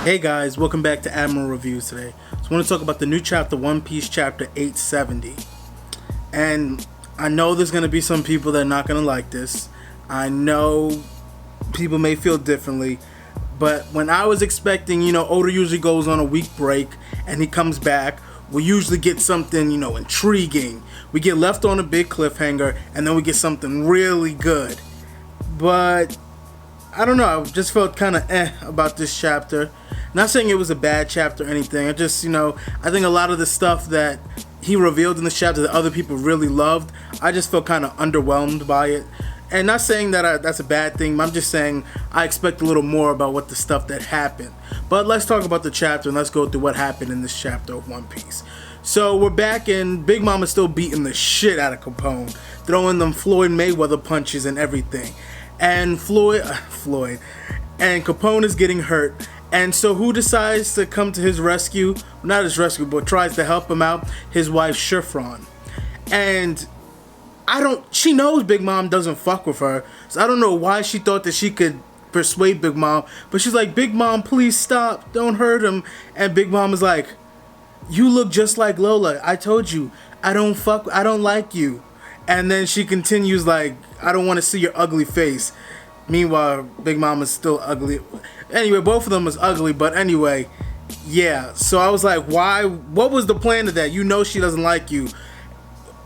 Hey guys, welcome back to Admiral Reviews today. So I want to talk about the new chapter, One Piece chapter 870. And I know there's going to be some people that are not going to like this. I know people may feel differently. But when I was expecting, Oda usually goes on a week break and he comes back, we usually get something, intriguing. We get left on a big cliffhanger and then we get something really good. But I don't know, I just felt kind of about this chapter. Not saying it was a bad chapter or anything. I just, I think a lot of the stuff that he revealed in this chapter that other people really loved, I just felt kind of underwhelmed by it. And not saying that that's a bad thing, I'm just saying I expect a little more about what the stuff that happened. But let's talk about the chapter and let's go through what happened in this chapter of One Piece. So we're back and Big Mom is still beating the shit out of Capone, throwing them Floyd Mayweather punches and everything. And Floyd and Capone is getting hurt. And so who decides to come to his rescue? Not his rescue, but tries to help him out. His wife, Chiffron. And she knows Big Mom doesn't fuck with her. So I don't know why she thought that she could persuade Big Mom. But she's like, Big Mom, please stop. Don't hurt him. And Big Mom is like, you look just like Lola. I told you, I don't like you. And then she continues like, I don't want to see your ugly face. Meanwhile, Big Mom is still ugly. Anyway, both of them is ugly, but anyway, yeah. So I was like, why? What was the plan of that? You know she doesn't like you.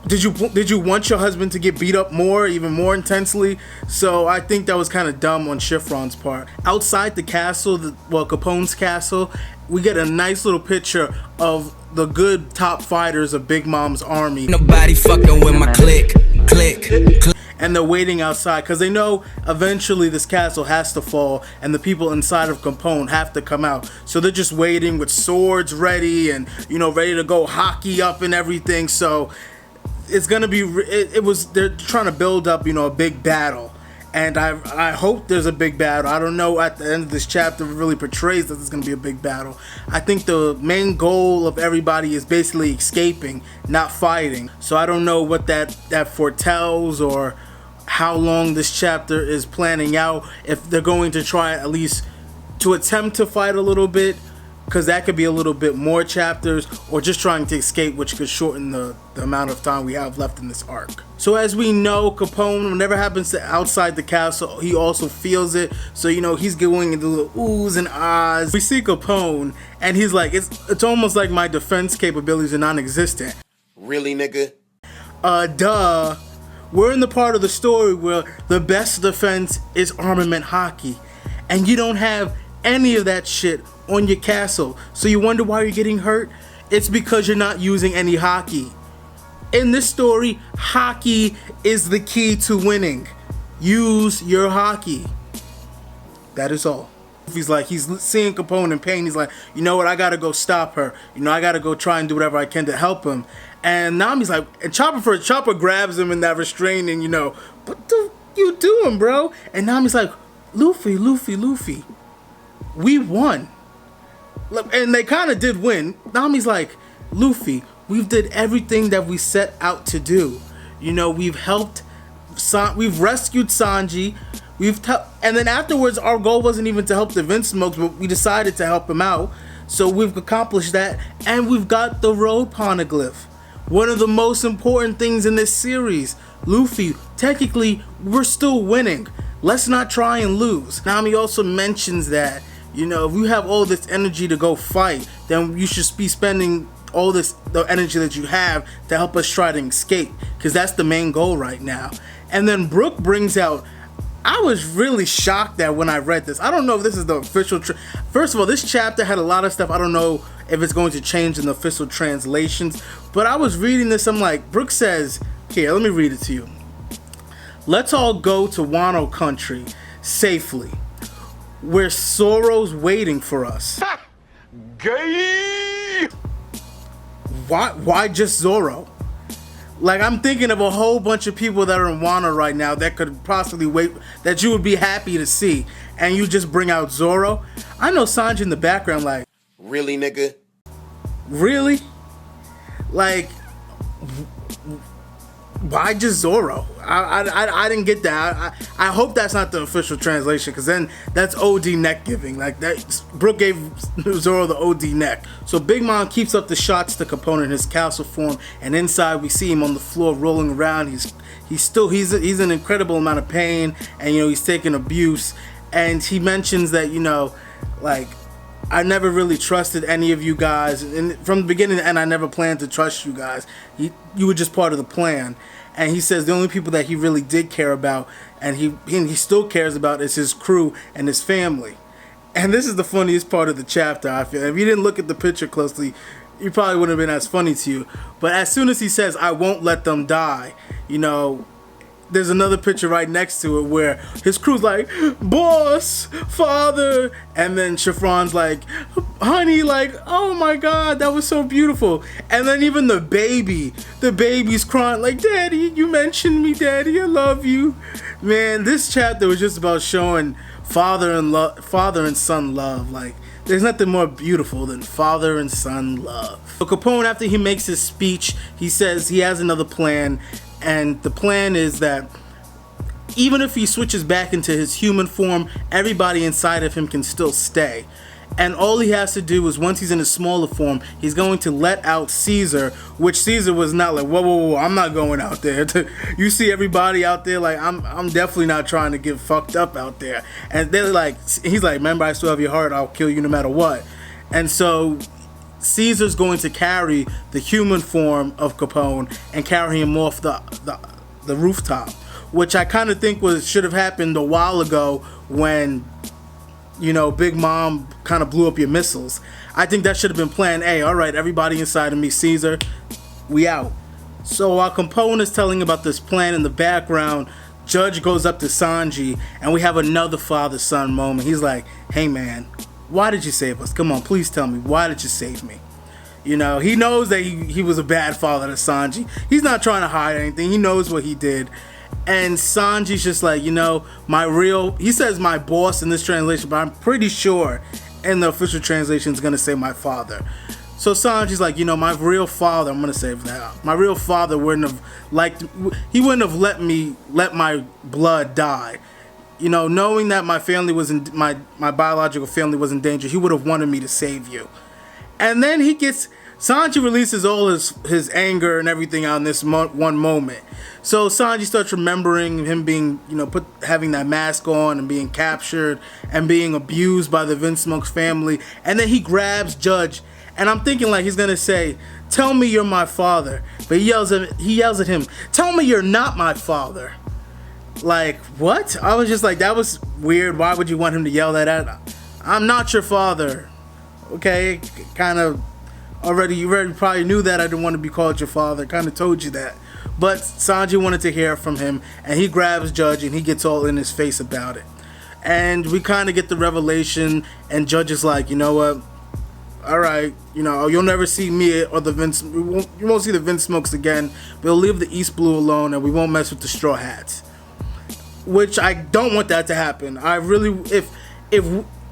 Did you want your husband to get beat up more, even more intensely? So I think that was kind of dumb on Chiffron's part. Outside the castle, Capone's castle, we get a nice little picture of the good top fighters of Big Mom's army. Nobody fucking with my click. And they're waiting outside because they know eventually this castle has to fall and the people inside of Capone have to come out. So they're just waiting with swords ready and, ready to go hockey up and everything. So it's going to be, they're trying to build up, a big battle. And I hope there's a big battle. I don't know at the end of this chapter it really portrays that there's going to be a big battle. I think the main goal of everybody is basically escaping, not fighting. So I don't know what that foretells or how long this chapter is planning out. If they're going to try at least to attempt to fight a little bit, because that could be a little bit more chapters, or just trying to escape, which could shorten the amount of time we have left in this arc. So as we know, Capone, whenever happens to outside the castle, he also feels it. So, he's going into the oohs and ahs. We see Capone, and he's like, it's almost like my defense capabilities are non-existent. Really, nigga? Duh. We're in the part of the story where the best defense is armament hockey. And you don't have any of that shit on your castle. So you wonder why you're getting hurt? It's because you're not using any hockey. In this story, hockey is the key to winning. Use your hockey. That is all. He's seeing Capone in pain. He's like, you know what? I gotta go stop her. I gotta go try and do whatever I can to help him. And Nami's like, and Chopper grabs him in that restraint and, what the you doing, bro? And Nami's like, Luffy, we won. And they kind of did win. Nami's like, Luffy, we've did everything that we set out to do. We've helped, we've rescued Sanji. And then afterwards, our goal wasn't even to help the vinsmokes, but we decided to help him out. So we've accomplished that, and we've got the road poneglyph. One of the most important things in this series. Luffy, technically, we're still winning. Let's not try and lose. Nami also mentions that, if you have all this energy to go fight, then you should be spending all the energy that you have to help us try to escape, because that's the main goal right now. And then Brook brings out, I was really shocked that when I read this. I don't know if this is the official, first of all, this chapter had a lot of stuff. I don't know if it's going to change in the official translations, but I was reading this, I'm like, Brook says, here, let me read it to you. Let's all go to Wano country safely, where Zorro's waiting for us. Gay! Why just Zorro? Like, I'm thinking of a whole bunch of people that are in Wano right now that could possibly wait, that you would be happy to see, and you just bring out Zorro. I know Sanji in the background like, really, nigga? Really? Like, why just Zorro? I didn't get that. I hope that's not the official translation, because then that's OD neck giving. Like that, Brook gave Zorro the OD neck. So Big Mom keeps up the shots to Capone in his castle form, and inside we see him on the floor rolling around. He's an incredible amount of pain, and he's taking abuse. And he mentions that like, I never really trusted any of you guys, and from the beginning, and I never planned to trust you guys. You were just part of the plan. And he says the only people that he really did care about, and he still cares about, is his crew and his family. And this is the funniest part of the chapter, I feel. If you didn't look at the picture closely, it probably wouldn't have been as funny to you. But as soon as he says, "I won't let them die," there's another picture right next to it where his crew's like, "Boss, father," and then Chiffron's like, "Honey, like, oh my God, that was so beautiful." And then even the baby's crying like, "Daddy, you mentioned me, Daddy, I love you." Man, this chapter was just about showing father and son love. Like, there's nothing more beautiful than father and son love. So Capone, after he makes his speech, he says he has another plan. And the plan is that even if he switches back into his human form, everybody inside of him can still stay. And all he has to do is, once he's in a smaller form, he's going to let out Caesar, which Caesar was not like, whoa, I'm not going out there. You see everybody out there, like, I'm definitely not trying to get fucked up out there. And they're like, he's like, "Remember, I still have your heart, I'll kill you no matter what." And so Caesar's going to carry the human form of Capone and carry him off the rooftop, which I kind of think should have happened a while ago when Big Mom kind of blew up your missiles. I think that should have been plan A. All right, everybody inside of me, Caesar, we out. So while Capone is telling about this plan in the background, Judge goes up to Sanji, and we have another father-son moment. He's like, "Hey man, why did you save us? Come on, please tell me, why did you save me?" He knows that he was a bad father to Sanji. He's not trying to hide anything. He knows what he did. And Sanji's just like, he says my boss in this translation, but I'm pretty sure in the official translation is going to say my father. So Sanji's like, my real father, I'm going to say that. My real father wouldn't have let my blood die. Knowing that my family was my biological family was in danger, he would have wanted me to save you. And then Sanji releases all his anger and everything on this one moment. So Sanji starts remembering him being, having that mask on and being captured and being abused by the Vinsmokes family. And then he grabs Judge, and I'm thinking like he's gonna say, "Tell me you're my father," but he yells at him, "Tell me you're not my father." Like, what? I was just like, that was weird. Why would you want him to yell that at? "I'm not your father." Okay, kind of you already probably knew that I didn't want to be called your father. Kind of told you that. But Sanji wanted to hear from him, and he grabs Judge and he gets all in his face about it. And we kind of get the revelation, and Judge is like, "You know what? All right, you'll never see me or you won't see the Vinsmokes again. We'll leave the East Blue alone, and we won't mess with the Straw Hats." Which I don't want that to happen. I really, if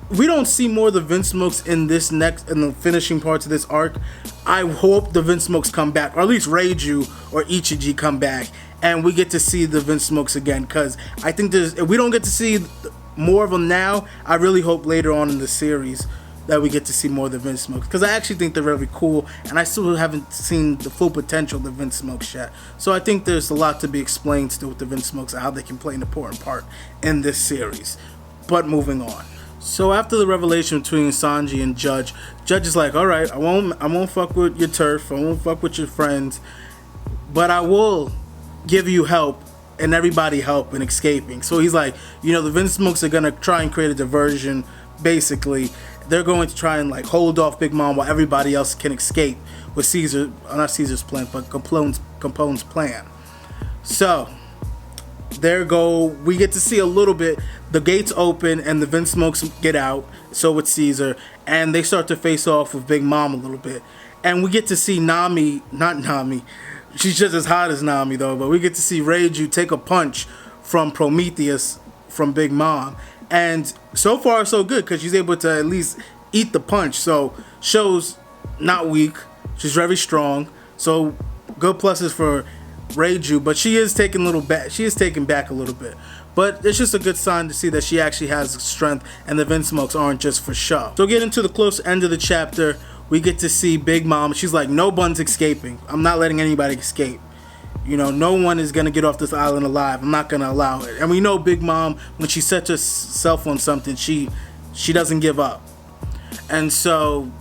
we don't see more of the Vinsmokes in the finishing parts of this arc, I hope the Vinsmokes come back, or at least Reiju or Ichiji come back, and we get to see the Vinsmokes again. Because I think if we don't get to see more of them now, I really hope later on in the series that we get to see more of the Vinsmokes, because I actually think they're really cool, and I still haven't seen the full potential of the Vinsmokes yet. So I think there's a lot to be explained still with the Vinsmokes and how they can play an important part in this series. But moving on. So after the revelation between Sanji and Judge is like, "All right, I won't fuck with your turf, I won't fuck with your friends, but I will give you help and everybody help in escaping." So he's like, the Vinsmokes are gonna try and create a diversion. Basically, they're going to try and like hold off Big Mom while everybody else can escape with not Caesar's plan, but Capone's plan. So we get to see a little bit. The gates open and the Vinsmokes get out, so with Caesar, and they start to face off with Big Mom a little bit. And we get to see not Nami, she's just as hot as Nami though, but we get to see Reiju take a punch from Prometheus from Big Mom. And so far so good, because she's able to at least eat the punch, so shows not weak, she's very strong. So good pluses for Reiju, but she is taking back a little bit. But it's just a good sign to see that she actually has strength and the vinsmokes aren't just for show. So getting to the close end of the chapter, we get to see Big Mom. She's like, no one's escaping. I'm not letting anybody escape. You know, no one is going to get off this island alive. I'm not going to allow it. And we know Big Mom, when she sets herself on something, she doesn't give up. And so,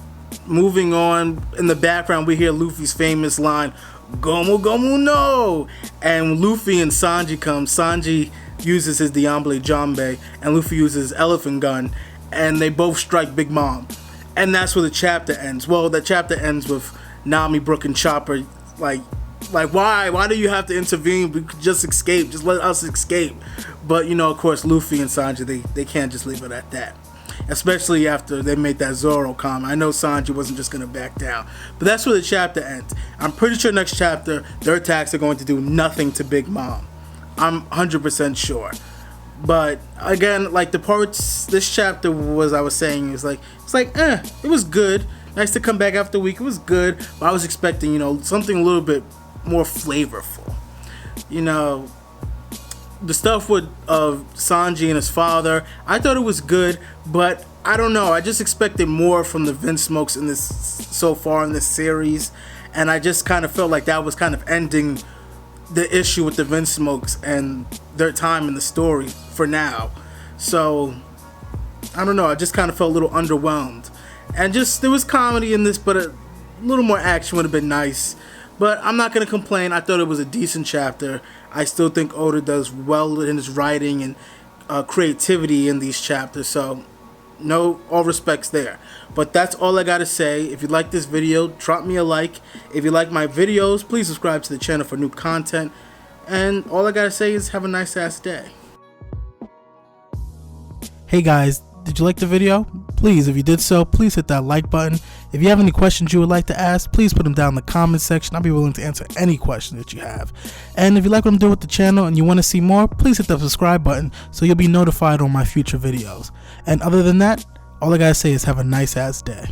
moving on, in the background, we hear Luffy's famous line, Gomu Gomu no! And Luffy and Sanji come. Sanji uses his Diamble Jambe, and Luffy uses his elephant gun, and they both strike Big Mom. And that's where the chapter ends. Well, the chapter ends with Nami, Brook, and Chopper, like why? Why do you have to intervene? We could just escape. Just let us escape. But, you know, of course, Luffy and Sanji, they can't just leave it at that. Especially after they made that Zorro comment. I know Sanji wasn't just going to back down. But that's where the chapter ends. I'm pretty sure next chapter, their attacks are going to do nothing to Big Mom. I'm 100% sure. But, again, like the parts, this chapter was, I was saying, it was good. Nice to come back after a week. It was good. But I was expecting, you know, something a little bit more flavorful. You know, the stuff with Sanji and his father, I thought it was good, but I don't know. I just expected more from the vinsmokes in this so far in this series, and I just kind of felt like that was kind of ending the issue with the vinsmokes and their time in the story for now. So I don't know. I just kind of felt a little underwhelmed, and just there was comedy in this, but a little more action would have been nice. But I'm not going to complain. I thought it was a decent chapter. I still think Oda does well in his writing and creativity in these chapters. So, no, all respects there. But that's all I got to say. If you like this video, drop me a like. If you like my videos, please subscribe to the channel for new content. And all I got to say is have a nice ass day. Hey guys, did you like the video? Please, if you did so, please hit that like button. If you have any questions you would like to ask, please put them down in the comment section. I'll be willing to answer any question that you have. And if you like what I'm doing with the channel and you want to see more, please hit the subscribe button so you'll be notified on my future videos. And other than that, all I gotta say is have a nice ass day.